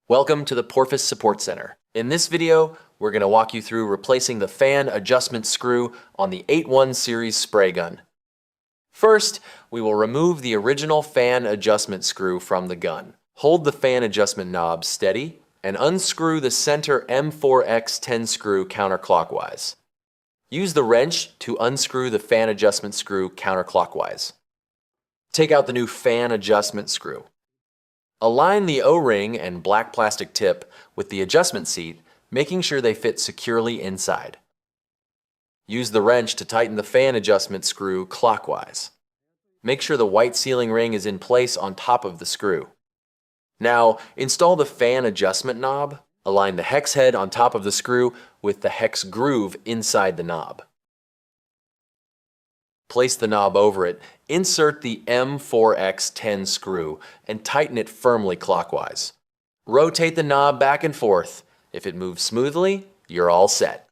Welcome to the Porphis Support Center. In this video, we're going to walk you through replacing the fan adjustment screw on the 81 series spray gun. First, we will remove the original fan adjustment screw from the gun. Hold the fan adjustment knob steady and unscrew the center M4X10 screw counterclockwise. Use the wrench to unscrew the fan adjustment screw counterclockwise. Take out the new fan adjustment screw. Align the O-ring and black plastic tip with the adjustment seat, making sure they fit securely inside. Use the wrench to tighten the fan adjustment screw clockwise. Make sure the white sealing ring is in place on top of the screw. Now, install the fan adjustment knob. Align the hex head on top of the screw with the hex groove inside the knob. Place the knob over it, insert the M4X10 screw, and tighten it firmly clockwise. Rotate the knob back and forth. If it moves smoothly, you're all set.